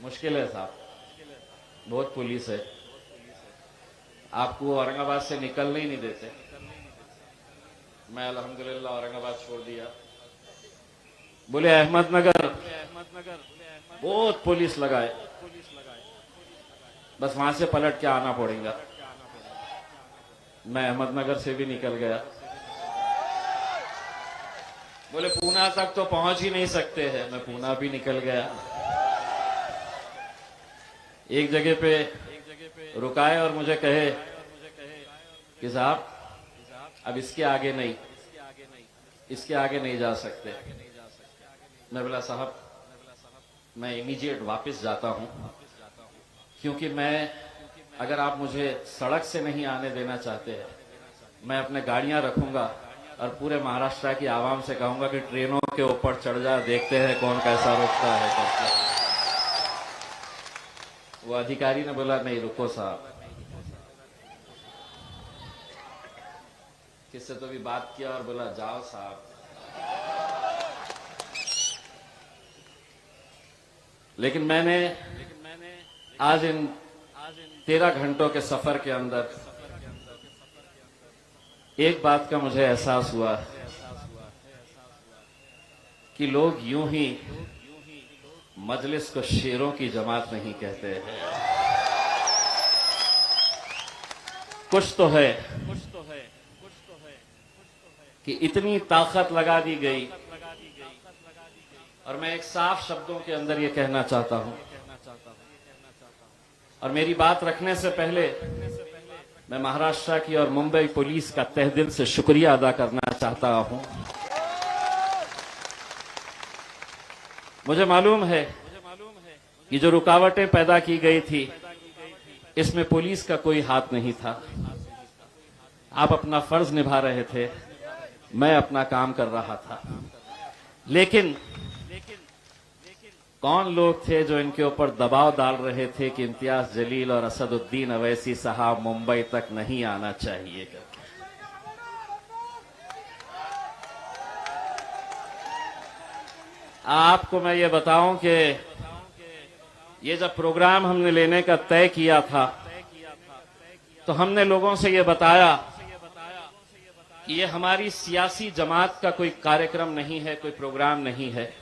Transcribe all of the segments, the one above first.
मुश्किल है साहब, बहुत पुलिस है, आपको औरंगाबाद से निकलने ही नहीं देते। मैं अल्हम्दुलिल्लाह औरंगाबाद छोड़ दिया, बोले अहमदनगर बहुत पुलिस लगाए, बस वहां से पलट के आना पड़ेगा। मैं अहमदनगर से भी निकल गया, बोले पूना तक तो पहुंच ही नहीं सकते हैं, मैं पूना भी निकल गया। एक जगह पे रुकाए और मुझे कहे कि साहब अब इसके आगे नहीं, इसके आगे नहीं जा सकते। मैं बोला साहब मैं इमीडिएट वापस जाता हूं, क्योंकि मैं अगर आप मुझे सड़क से नहीं आने देना चाहते हैं, मैं अपने गाड़ियां रखूंगा और पूरे महाराष्ट्र की आवाम से कहूंगा कि ट्रेनों के ऊपर चढ़ जा, देखते हैं कौन कैसा रुकता है करके। वो अधिकारी ने बोला नहीं रुको साहब, किससे तो भी बात किया और बोला जाओ साहब। लेकिन मैंने आज इन 13 घंटों के सफर के अंदर एक बात का मुझे एहसास हुआ कि लोग यूं ही मजलिस को शेरों की जमात नहीं कहते हैं। कुछ तो है कि इतनी ताकत लगा दी गई, और मैं एक साफ शब्दों के अंदर ये कहना चाहता हूं, और मेरी बात रखने से पहले मैं महाराष्ट्र की और मुंबई पुलिस का तहे दिल से शुक्रिया अदा करना चाहता हूं। मुझे मालूम है कि जो रुकावटें पैदा की गई थी इसमें पुलिस का कोई हाथ नहीं था। आप अपना फर्ज निभा रहे थे, मैं अपना काम कर रहा था, लेकिन कौन लोग थे जो इनके ऊपर दबाव डाल रहे थे कि इम्तियाज जलील और असदुद्दीन अवैसी साहब मुंबई तक नहीं आना चाहिए करके। आपको मैं ये बताऊं कि ये जब प्रोग्राम हमने लेने का तय किया था तो हमने लोगों से ये बताया कि ये हमारी सियासी जमात का कोई कार्यक्रम नहीं है, कोई प्रोग्राम नहीं है।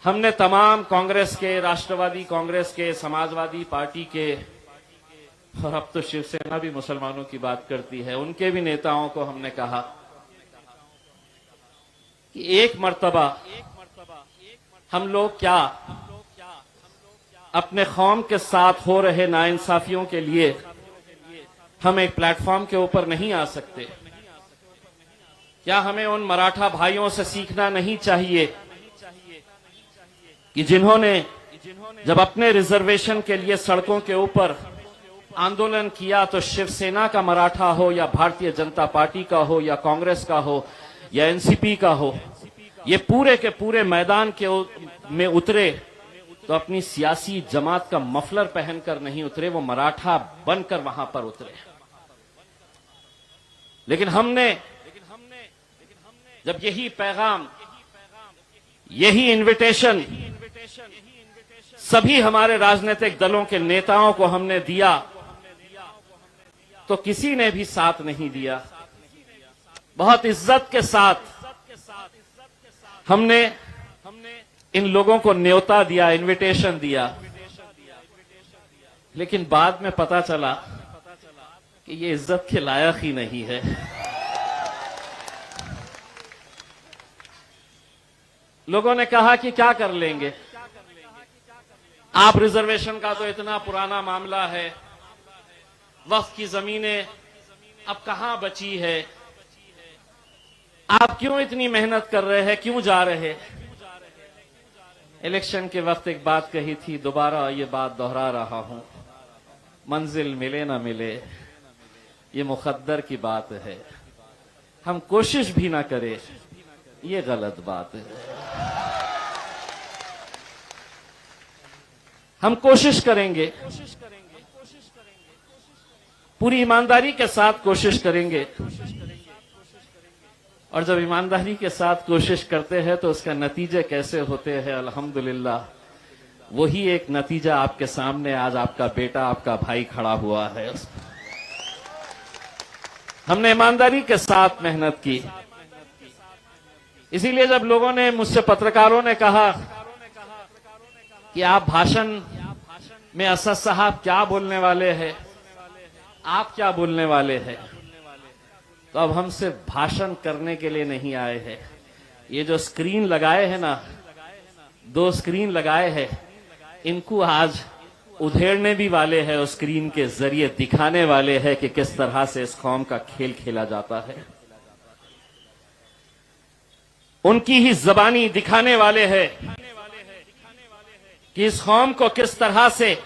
हमने तमाम कांग्रेस के, राष्ट्रवादी कांग्रेस के, समाजवादी पार्टी के, और अब तो शिवसेना भी मुसलमानों की बात करती है, उनके भी नेताओं को हमने कहा कि एक मर्तबा हम लोग क्या अपने कौम के साथ हो रहे नाइंसाफियों के लिए हम एक प्लेटफॉर्म के ऊपर नहीं आ सकते? क्या हमें उन मराठा भाइयों से सीखना नहीं चाहिए कि जिन्होंने जब अपने रिजर्वेशन के लिए सड़कों के ऊपर आंदोलन किया तो शिवसेना का मराठा हो या भारतीय जनता पार्टी का हो या कांग्रेस का हो या एनसीपी का हो, ये पूरे के पूरे मैदान में उतरे तो अपनी सियासी जमात का मफलर पहनकर नहीं उतरे, वो मराठा बनकर वहां पर उतरे। लेकिन हमने जब यही पैगाम, यही इनविटेशन सभी हमारे राजनीतिक दलों के नेताओं को हमने दिया तो किसी ने भी साथ नहीं दिया। बहुत इज्जत के साथ हमने इन लोगों को न्योता दिया, इनविटेशन दिया, लेकिन बाद में पता चला कि ये इज्जत के लायक ही नहीं है। लोगों ने कहा कि क्या कर लेंगे, आप रिजर्वेशन का तो इतना पुराना मामला है, वक्फ की जमीनें अब कहां बची है, आप क्यों इतनी मेहनत कर रहे हैं, क्यों जा रहे? इलेक्शन के वक्त एक बात कही थी, दोबारा ये बात दोहरा रहा हूं, मंजिल मिले ना मिले ये मुकद्दर की बात है, हम कोशिश भी ना करें ये गलत बात है। हम कोशिश करेंगे, पूरी ईमानदारी के साथ कोशिश करेंगे, और जब ईमानदारी के साथ कोशिश करते हैं तो उसका नतीजे कैसे होते हैं, अल्हम्दुलिल्लाह वही एक नतीजा आपके सामने आज आपका बेटा, आपका भाई खड़ा हुआ है। हमने ईमानदारी के साथ मेहनत की। इसीलिए जब लोगों ने मुझसे, पत्रकारों ने कहा कि आप भाषण में असद साहब क्या बोलने वाले हैं, आप क्या बोलने वाले हैं, तो अब हम सिर्फ भाषण करने के लिए नहीं आए हैं। ये जो स्क्रीन लगाए हैं ना, 2 स्क्रीन लगाए हैं, इनको आज उधेड़ने भी वाले हैं और स्क्रीन के जरिए दिखाने वाले हैं कि किस तरह से इस कौम का खेल खेला जाता है। उनकी ही जबानी दिखाने वाले हैं कि इस कौम को किस तरह से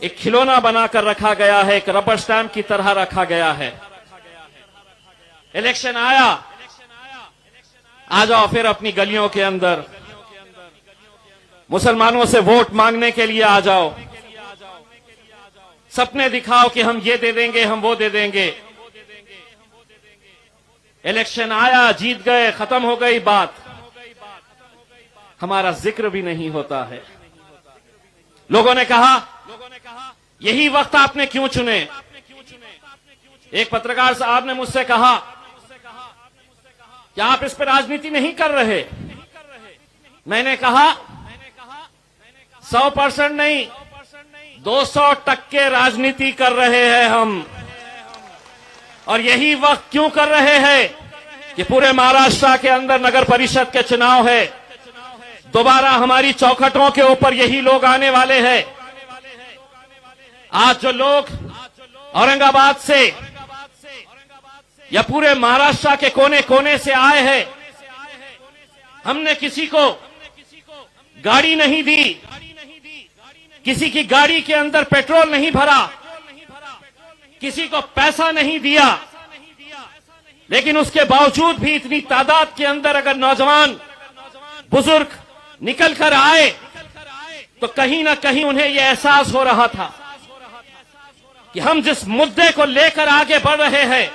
एक खिलौना बनाकर रखा गया है, एक रबर स्टैंप की तरह रखा गया है। इलेक्शन आया, आ जाओ फिर अपनी गलियों के अंदर मुसलमानों से वोट मांगने के लिए आ जाओ, सपने दिखाओ कि हम ये दे देंगे, हम वो दे देंगे। इलेक्शन आया, जीत गए, खत्म हो गई बात, हमारा जिक्र भी नहीं होता है। लोगों ने कहा यही वक्त आपने क्यों चुने। एक पत्रकार साहब ने मुझसे कहा कि आप इस पर राजनीति नहीं कर रहे। मैंने कहा 100% नहीं, 200% राजनीति कर रहे हैं हम। और यही वक्त क्यों कर रहे हैं कि पूरे महाराष्ट्र के अंदर नगर परिषद के चुनाव है, दोबारा हमारी चौखटों के ऊपर यही लोग आने वाले हैं। आज जो लोग औरंगाबाद से या पूरे महाराष्ट्र के कोने कोने से आए हैं, हमने किसी को गाड़ी नहीं दी, किसी की गाड़ी के अंदर पेट्रोल नहीं भरा, किसी को पैसा नहीं दिया, लेकिन उसके बावजूद भी इतनी तादाद के अंदर अगर नौजवान बुजुर्ग निकल कर आए तो कहीं ना कहीं उन्हें यह एहसास हो रहा था कि हम जिस मुद्दे को लेकर आगे बढ़ रहे हैं,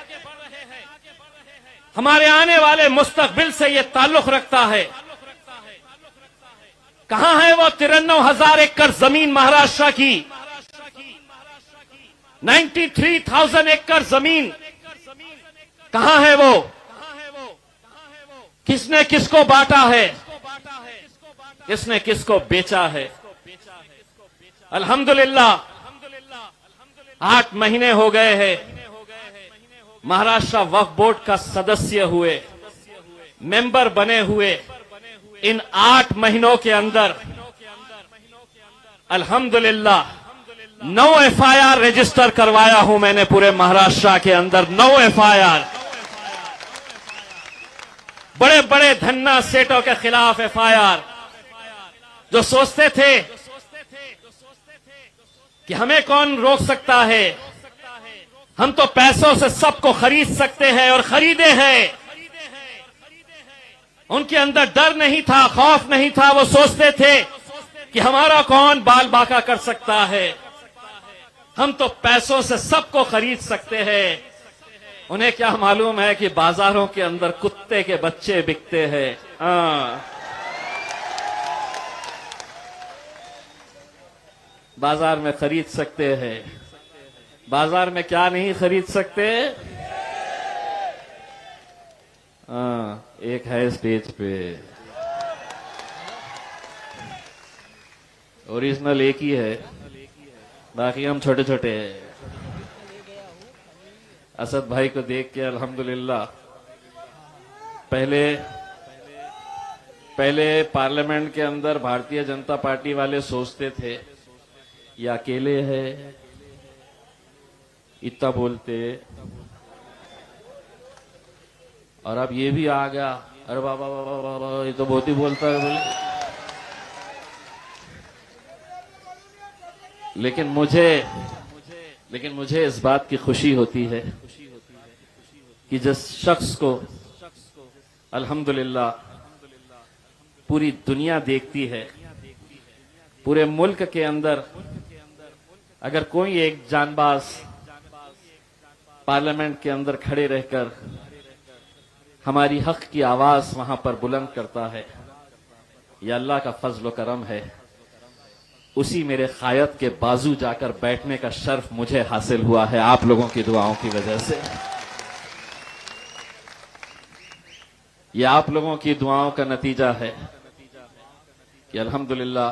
हमारे आने वाले मुस्तकबिल से यह ताल्लुक रखता है। कहां है वो 93,000 एकड़ जमीन महाराष्ट्र की, 93,000 एकड़ जमीन कहां है वो? किसने किसको बांटा है, किसने किसको बेचा है? अल्हम्दुलिल्लाह 8 महीने हो गए हैं महाराष्ट्र वक्फ बोर्ड का सदस्य हुए, मेंबर बने हुए। इन 8 महीनों के अंदर अल्हम्दुलिल्लाह 9 FIR रजिस्टर करवाया हूं मैंने पूरे महाराष्ट्र के अंदर, 9 FIR। बड़े बड़े धन्ना सेठों के खिलाफ FIR, जो सोचते थे कि हमें कौन रोक सकता है, हम तो पैसों से सबको खरीद सकते हैं और खरीदे हैं। उनके अंदर डर नहीं था, खौफ नहीं था। वो सोचते थे कि हमारा कौन बाल बाका कर सकता है, हम तो पैसों से सबको खरीद सकते हैं। उन्हें क्या मालूम है कि बाजारों के अंदर कुत्ते के बच्चे बिकते हैं। बाजार में खरीद सकते हैं, बाजार में क्या नहीं खरीद सकते? एक है स्टेज पे, ओरिजिनल एक ही है, बाकी हम छोटे छोटे हैं। असद भाई को देख के अल्हम्दुलिल्लाह, पहले पार्लियामेंट के अंदर भारतीय जनता पार्टी वाले सोचते थे ये अकेले है, इतना बोलते, और अब ये भी आ गया, अरे बाबा बाबा बाबा ये तो बहुत ही बोलता है बोले। लेकिन मुझे इस बात की खुशी होती है कि जिस शख्स को अल्हम्दुलिल्लाह पूरी दुनिया देखती है, पूरे मुल्क के अंदर अगर कोई एक जानबाज पार्लियामेंट के अंदर खड़े रहकर हमारी हक की आवाज वहां पर बुलंद करता है, यह अल्लाह का फजल व करम है। उसी मेरे कायद के बाजू जाकर बैठने का शर्फ मुझे हासिल हुआ है आप लोगों की दुआओं की वजह से। ये आप लोगों की दुआओं का नतीजा है कि अल्हम्दुलिल्लाह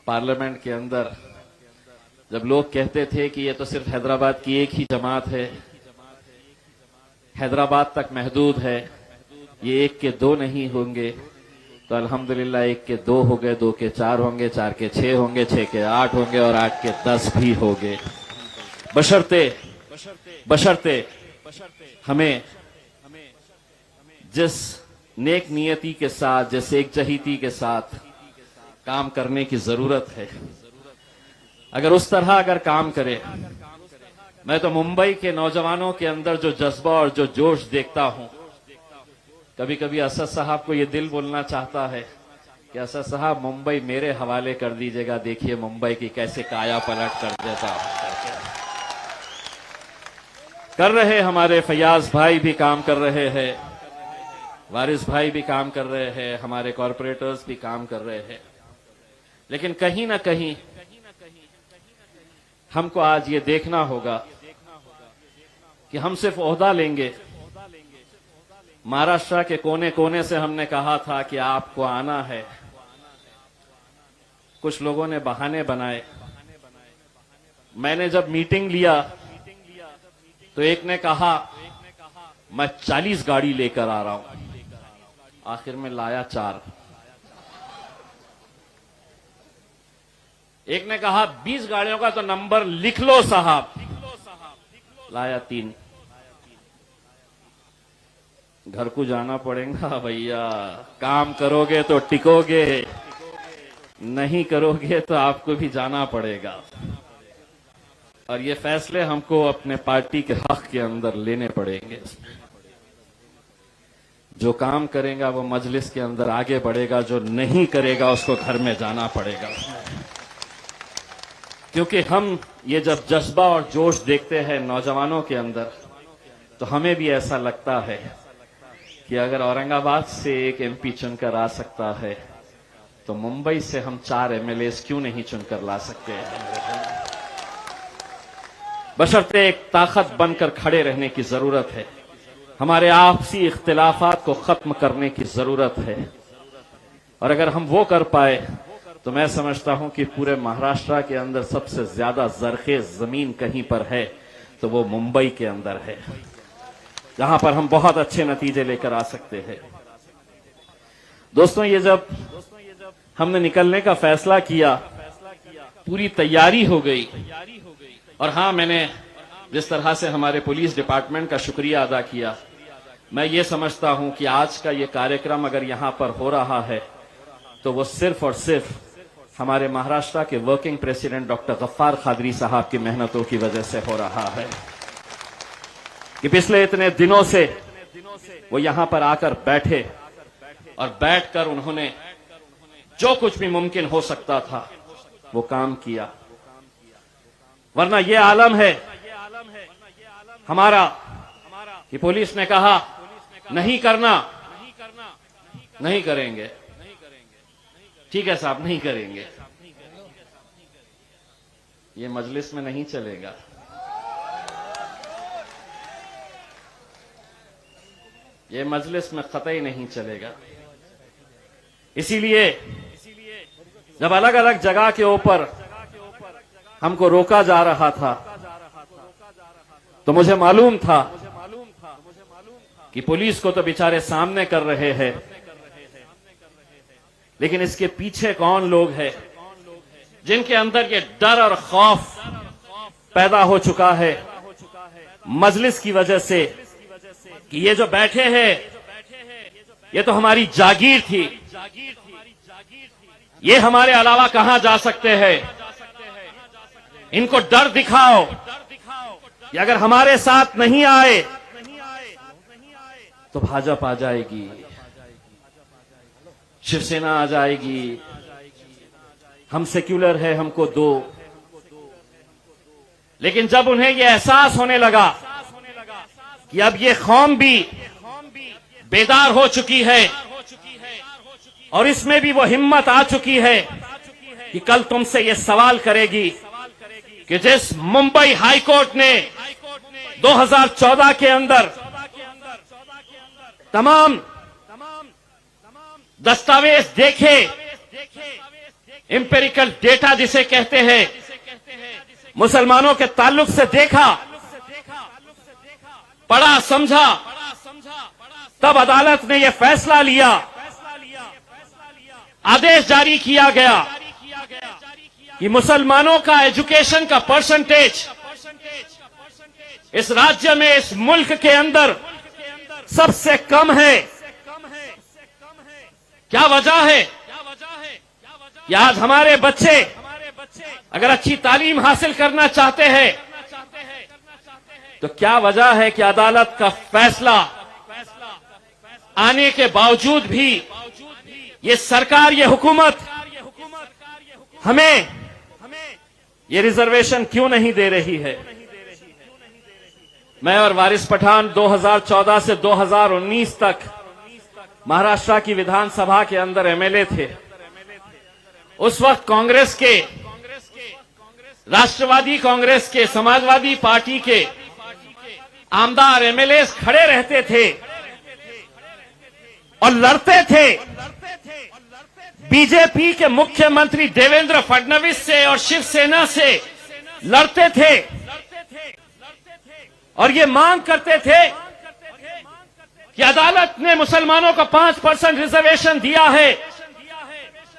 पार्लियामेंट के अंदर जब लोग कहते थे कि ये तो सिर्फ हैदराबाद की एक ही जमात है, हैदराबाद तक महदूद है, ये एक के दो नहीं होंगे, तो अल्हम्दुलिल्लाह एक के दो हो गए, दो के चार होंगे, चार के छह होंगे, छह के आठ होंगे और आठ के 10 भी होंगे। बशर्ते हमें जिस नेक नियति के साथ, जिस एकजहीती के साथ काम करने की जरूरत है, अगर उस तरह अगर काम करे, मैं तो मुंबई के नौजवानों के अंदर जो जज्बा और जो जोश देखता हूं, कभी कभी असद साहब को यह दिल बोलना चाहता है कि असद साहब मुंबई मेरे हवाले कर दीजिएगा, देखिए मुंबई की कैसे काया पलट कर देता हूं। कर रहे हमारे फयाज भाई भी काम कर रहे हैं, वारिस भाई भी काम कर रहे हैं, हमारे कॉरपोरेटर्स भी काम कर रहे हैं, लेकिन कहीं ना कहीं हमको आज ये देखना होगा कि हम सिर्फ ओहदा लेंगे। महाराष्ट्र के कोने कोने से हमने कहा था कि आपको आना है, कुछ लोगों ने बहाने बनाए। मैंने जब मीटिंग लिया तो एक ने कहा मैं 40 गाड़ी लेकर आ रहा हूं, आखिर में लाया 4। एक ने कहा 20 गाड़ियों का तो नंबर लिख लो साहब, लाया 3। घर को जाना पड़ेगा भैया, काम करोगे तो टिकोगे, नहीं करोगे तो आपको भी जाना पड़ेगा। और ये फैसले हमको अपने पार्टी के हक के अंदर लेने पड़ेंगे। जो काम करेगा वो मजलिस के अंदर आगे बढ़ेगा, जो नहीं करेगा उसको घर में जाना पड़ेगा। क्योंकि हम ये जब जज्बा और जोश देखते हैं नौजवानों के अंदर, तो हमें भी ऐसा लगता है कि अगर औरंगाबाद से एक एमपी चुनकर आ सकता है तो मुंबई से हम 4 एमएलएस क्यों नहीं चुनकर ला सकते हैं। बशर्ते एक ताकत बनकर खड़े रहने की जरूरत है, हमारे आपसी इख्तिलाफात को खत्म करने की जरूरत है। और अगर हम वो कर पाए तो मैं समझता हूं कि पूरे महाराष्ट्र के अंदर सबसे ज्यादा जरखेज जमीन कहीं पर है तो वो मुंबई के अंदर है, जहां पर हम बहुत अच्छे नतीजे लेकर आ सकते हैं। दोस्तों, ये जब हमने निकलने का फैसला किया, पूरी तैयारी हो गई। और हां, मैंने जिस तरह से हमारे पुलिस डिपार्टमेंट का शुक्रिया अदा किया, मैं ये समझता हूं कि आज का ये कार्यक्रम अगर यहां पर हो रहा है तो वो सिर्फ और सिर्फ हमारे महाराष्ट्र के working president doctor Gaffar Qadri साहब की मेहनतों की वजह से हो रहा है कि पिछले इतने दिनों से वो यहां पर आकर बैठे और बैठकर उन्होंने जो कुछ भी मुमकिन हो सकता था वो काम किया। वरना ये आलम है हमारा कि पुलिस ने कहा नहीं करना, नहीं करेंगे, ठीक है साहब नहीं करेंगे, ये मजलिस में नहीं चलेगा। ये मजलिस में कतई नहीं चलेगा। इसीलिए जब अलग अलग जगह के ऊपर हमको रोका जा रहा था तो मुझे मालूम था कि पुलिस को तो बेचारे सामने कर रहे हैं, लेकिन इसके पीछे कौन लोग हैं जिनके अंदर ये डर और खौफ पैदा हो चुका है मजलिस की वजह से कि ये जो बैठे हैं ये तो हमारी जागीर थी, ये हमारे अलावा कहां जा सकते हैं। इनको डर दिखाओ कि अगर हमारे साथ नहीं आए तो भाजपा आ जाएगी, शिवसेना आ जाएगी, हम सेक्युलर है, हमको दो। लेकिन जब उन्हें यह एहसास होने लगा कि अब ये कौम भी बेदार हो चुकी है और इसमें भी वो हिम्मत आ चुकी है कि कल तुमसे ये सवाल करेगी कि जिस मुंबई हाई कोर्ट ने 2014 के अंदर तमाम दस्तावेज देखे, एम्पिरिकल डेटा जिसे कहते हैं, मुसलमानों के ताल्लुक से देखा, पढ़ा समझा, तब अदालत ने यह फैसला लिया, आदेश जारी किया गया कि मुसलमानों का एजुकेशन का परसेंटेज इस राज्य में, इस मुल्क के अंदर सबसे कम है। क्या वजह है कि आज हमारे बच्चे अगर अच्छी तालीम हासिल करना चाहते हैं तो क्या वजह है कि अदालत का फैसला आने के बावजूद भी ये सरकार, ये हुकूमत हमें ये रिजर्वेशन क्यों नहीं दे रही है? मैं और वारिस पठान 2014 से 2019 तक महाराष्ट्र की विधानसभा के अंदर एमएलए थे। उस वक्त कांग्रेस के, राष्ट्रवादी कांग्रेस के, समाजवादी पार्टी के आमदार एमएलए खड़े रहते थे और लड़ते थे बीजेपी के मुख्यमंत्री देवेंद्र फडणवीस से और शिवसेना से लड़ते थे और ये मांग करते थे कि अदालत ने मुसलमानों को 5% रिजर्वेशन दिया है।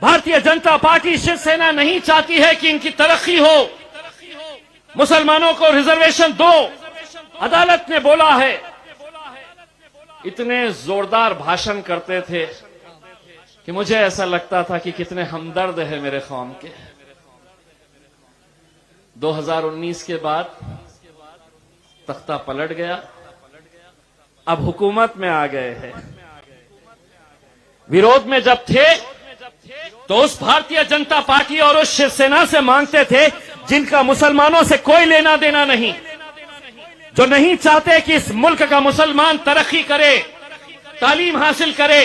भारतीय जनता पार्टी, शिवसेना नहीं चाहती है कि इनकी तरक्की हो, मुसलमानों को रिजर्वेशन दो, अदालत ने बोला है। इतने जोरदार भाषण करते थे कि मुझे ऐसा लगता था कि कितने हमदर्द है मेरे कौम के। 2019 के बाद तख्ता पलट गया, अब हुकूमत में आ गए हैं। विरोध में जब थे तो उस भारतीय जनता पार्टी और उस शिवसेना से मांगते थे जिनका मुसलमानों से कोई लेना देना नहीं, जो नहीं चाहते कि इस मुल्क का मुसलमान तरक्की करे, तालीम हासिल करे।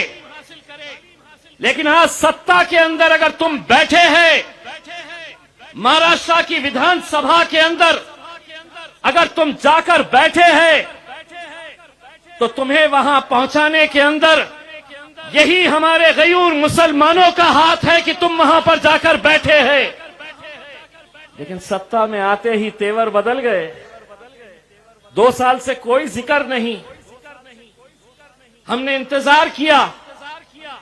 लेकिन आज सत्ता के अंदर अगर तुम बैठे हैं, महाराष्ट्र की विधानसभा के अंदर अगर तुम जाकर बैठे हैं, तो तुम्हें वहां पहुंचाने के अंदर यही हमारे गयूर मुसलमानों का हाथ है कि तुम वहां पर जाकर बैठे हैं। लेकिन सत्ता में आते ही तेवर बदल गए। 2 साल से कोई जिक्र नहीं। हमने इंतजार किया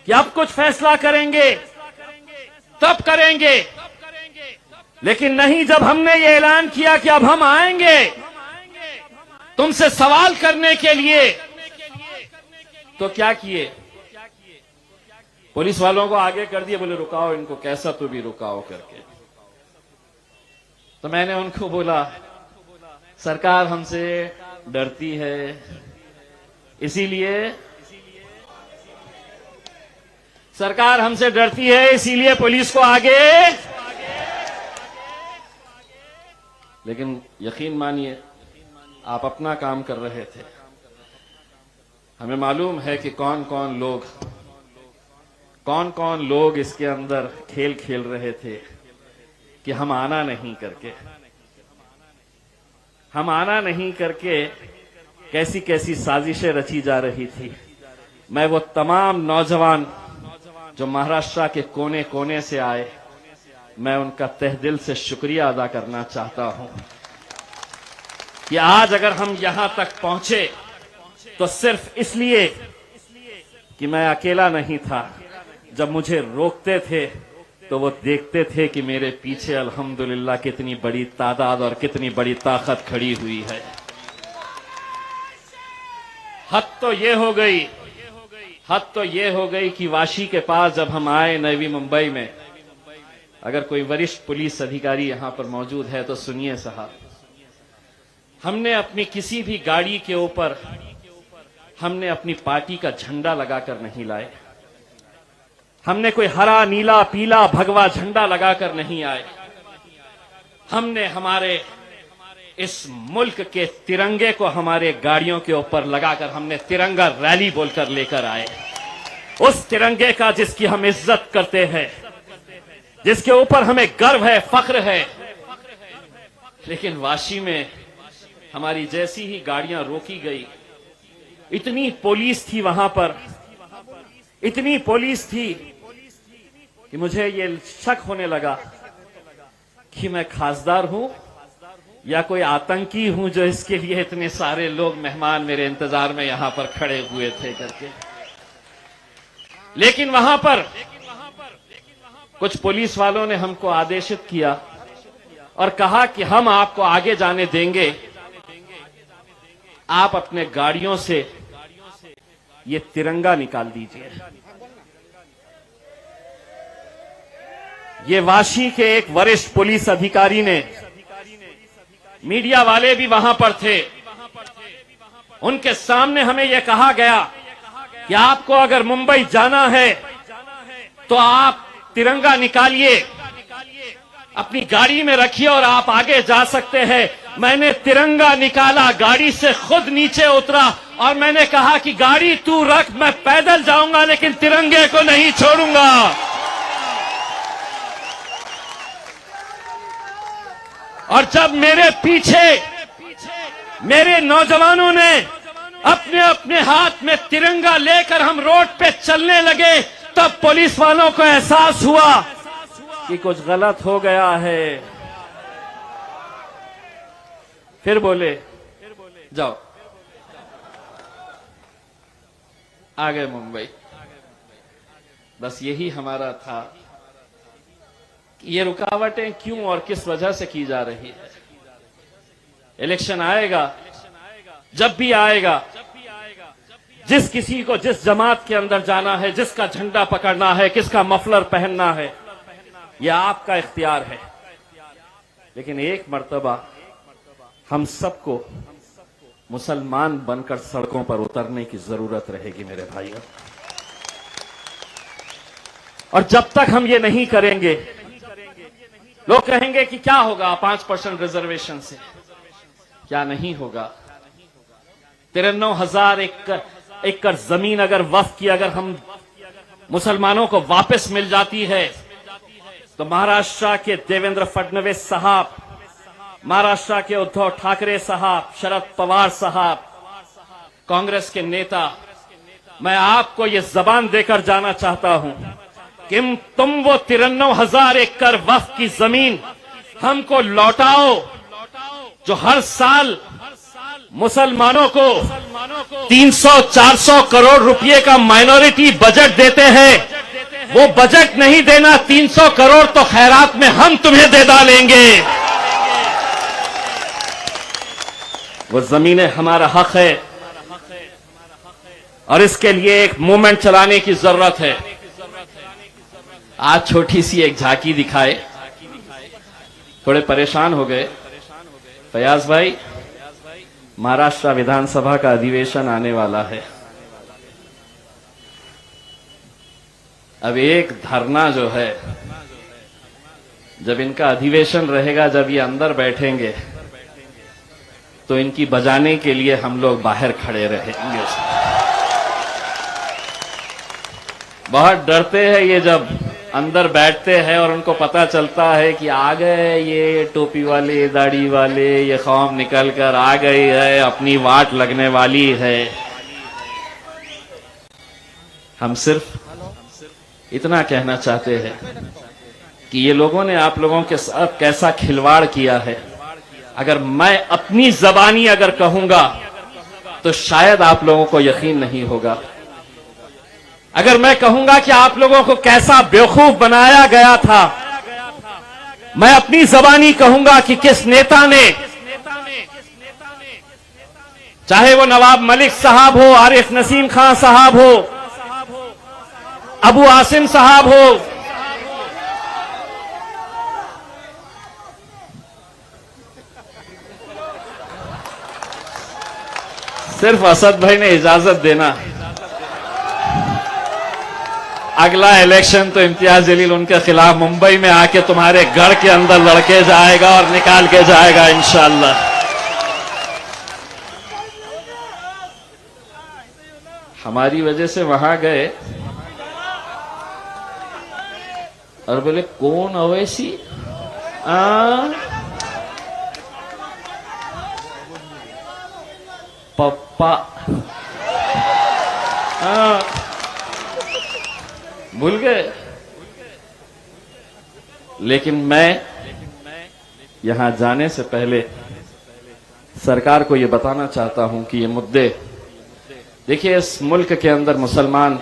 कि अब कुछ फैसला करेंगे, तब करेंगे, लेकिन नहीं। जब हमने ये ऐलान किया कि अब हम आएंगे तुमसे सवाल करने के लिए, तो क्या किए? पुलिस वालों को आगे कर दिए, बोले रुकाओ इनको, कैसा तो भी रुकाओ करके। तो मैंने उनको बोला सरकार हमसे डरती है, इसीलिए सरकार हमसे डरती है, इसीलिए पुलिस को आगे। लेकिन यकीन मानिए आप अपना काम कर रहे थे। हमें मालूम है कि कौन कौन लोग इसके अंदर खेल खेल रहे थे कि हम आना नहीं करके कैसी कैसी साजिशें रची जा रही थी। मैं वो तमाम नौजवान जो महाराष्ट्र के कोने कोने से आए, मैं उनका तहे दिल से शुक्रिया अदा करना चाहता हूं कि आज अगर हम यहां तक पहुंचे तो सिर्फ इसलिए कि मैं अकेला नहीं था। जब मुझे रोकते थे तो वो देखते थे कि मेरे पीछे अल्हम्दुलिल्लाह कितनी बड़ी तादाद और कितनी बड़ी ताकत खड़ी हुई है। हद तो ये हो गई कि वाशी के पास जब हम आए नवी मुंबई में, अगर कोई वरिष्ठ पुलिस अधिकारी यहां पर मौजूद है तो सुनिए साहब, हमने अपनी किसी भी गाड़ी के ऊपर हमने अपनी पार्टी का झंडा लगाकर नहीं लाए। हमने कोई हरा नीला पीला भगवा झंडा लगाकर नहीं आए। हमने हमारे इस मुल्क के तिरंगे को हमारे गाड़ियों के ऊपर लगाकर हमने तिरंगा रैली बोलकर लेकर आए। उस तिरंगे का जिसकी हम इज्जत करते हैं, जिसके ऊपर हमें गर्व है, फख्र है। लेकिन वाशी में हमारी जैसी ही गाड़ियां रोकी गई, इतनी पुलिस थी वहां पर, इतनी पुलिस थी कि मुझे ये शक होने लगा कि मैं खासदार हूं या कोई आतंकी हूं जो इसके लिए इतने सारे लोग मेहमान मेरे इंतजार में यहां पर खड़े हुए थे करके। लेकिन वहां पर कुछ पुलिस वालों ने हमको आदेशित किया और कहा कि हम आपको आगे जाने देंगे, आप अपने गाड़ियों से ये तिरंगा निकाल दीजिए। ये वाशी के एक वरिष्ठ पुलिस अधिकारी ने, मीडिया वाले भी वहां पर थे, उनके सामने हमें यह कहा गया कि आपको अगर मुंबई जाना है तो आप तिरंगा निकालिए, अपनी गाड़ी में रखिए और आप आगे जा सकते हैं। मैंने तिरंगा निकाला, गाड़ी से खुद नीचे उतरा और मैंने कहा कि गाड़ी तू रख, मैं पैदल जाऊंगा लेकिन तिरंगे को नहीं छोड़ूंगा। और जब मेरे पीछे मेरे नौजवानों ने अपने अपने हाथ में तिरंगा लेकर हम रोड पे चलने लगे, तब पुलिस वालों को एहसास हुआ कि कुछ गलत हो गया है। फिर बोले जाओ, आ गए मुंबई। बस यही हमारा था कि ये रुकावटें क्यों और किस वजह से की जा रही है। इलेक्शन आएगा, जब भी आएगा, जिस किसी को जिस जमात के अंदर जाना है, जिसका झंडा पकड़ना है, किसका मफलर पहनना है, यह आपका इख्तियार है। लेकिन एक मर्तबा हम सबको मुसलमान बनकर सड़कों पर उतरने की जरूरत रहेगी मेरे भाइयों। और जब तक हम ये नहीं करेंगे, लोग कहेंगे कि क्या होगा 5% रिजर्वेशन से, क्या नहीं होगा। 93,000 एकड़ जमीन अगर वक्फ की अगर हम मुसलमानों को वापस मिल जाती है तो महाराष्ट्र के देवेंद्र फडणवीस साहब, महाराष्ट्र के उद्धव ठाकरे साहब, शरद पवार साहब, कांग्रेस के नेता, मैं आपको ये जबान देकर जाना चाहता हूं कि तुम वो 93,000 एकड़ वक्फ की जमीन हमको लौटाओ जो हर साल मुसलमानों को 300-400 करोड़ रुपए का माइनॉरिटी बजट देते हैं। वो बजट नहीं देना, 300 करोड़ तो खैरात में हम तुम्हें दे डालेंगे। वो जमीनें हमारा हक है और इसके लिए एक मूवमेंट चलाने की जरूरत है। आज छोटी सी एक झांकी दिखाए, थोड़े परेशान हो गए। फयाज भाई, महाराष्ट्र विधानसभा का अधिवेशन आने वाला है। अब एक धरना जो है, जब इनका अधिवेशन रहेगा, जब ये अंदर बैठेंगे तो इनकी बजाने के लिए हम लोग बाहर खड़े रहेंगे। बहुत डरते हैं ये जब अंदर बैठते हैं और उनको पता चलता है कि आ गए ये टोपी वाले, दाढ़ी वाले, ये कौम निकल कर आ गई है, अपनी वाट लगने वाली है। हम सिर्फ इतना कहना चाहते हैं कि ये लोगों ने आप लोगों के साथ कैसा खिलवाड़ किया है। अगर मैं अपनी जबानी अगर कहूंगा तो शायद आप लोगों को यकीन नहीं होगा। अगर मैं कहूंगा कि आप लोगों को कैसा बेवकूफ बनाया गया था, मैं अपनी जबानी कहूंगा कि किस नेता ने, चाहे वो नवाब मलिक साहब हो, आरिफ नसीम खान साहब हो, अबू आसिम साहब हो, सिर्फ असद भाई ने इजाजत देना, अगला इलेक्शन तो इम्तियाज जलील उनके खिलाफ मुंबई में आके तुम्हारे घर के अंदर लड़के जाएगा और निकाल के जाएगा इंशाअल्लाह। हमारी वजह से वहां गए और बोले कौन अवैसी? पप्पा। भूल गए। लेकिन मैं यहां जाने से पहले सरकार को यह बताना चाहता हूं कि ये मुद्दे, देखिए इस मुल्क के अंदर मुसलमान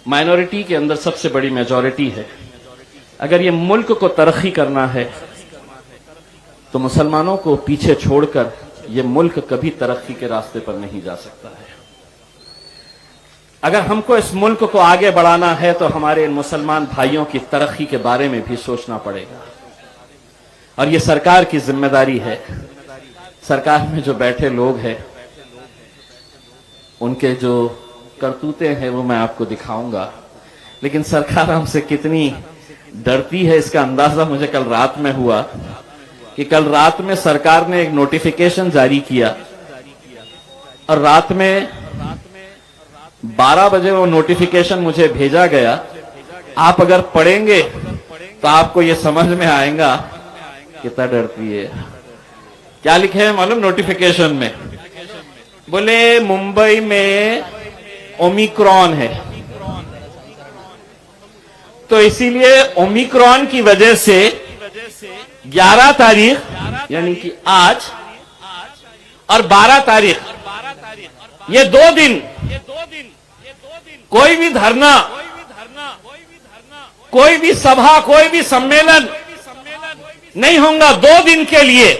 माइनॉरिटी के अंदर सबसे बड़ी मेजॉरिटी है। अगर ये मुल्क को तरक्की करना है तो मुसलमानों को पीछे छोड़कर ये मुल्क कभी तरक्की के रास्ते पर नहीं जा सकता है। अगर हमको इस मुल्क को आगे बढ़ाना है तो हमारे इन मुसलमान भाइयों की तरक्की के बारे में भी सोचना पड़ेगा, और ये सरकार की जिम्मेदारी है। सरकार में जो बैठे लोग हैं उनके जो करतूते हैं वो मैं आपको दिखाऊंगा, लेकिन सरकार हमसे कितनी डरती है इसका अंदाजा मुझे कल रात में हुआ कि कल रात में सरकार ने एक नोटिफिकेशन जारी किया और रात में 12 बजे वो नोटिफिकेशन मुझे भेजा गया। आप अगर पढ़ेंगे तो आपको ये समझ में आएगा कितना डरती है। क्या लिखे है मालूम नोटिफिकेशन में? बोले मुंबई में ओमिक्रॉन है, तो इसीलिए ओमिक्रॉन की वजह से 11 तारीख यानी कि आज और 12 तारीख ये 2 दिन कोई भी धरना, कोई भी सभा, कोई भी सम्मेलन नहीं होगा। 2 दिन के लिए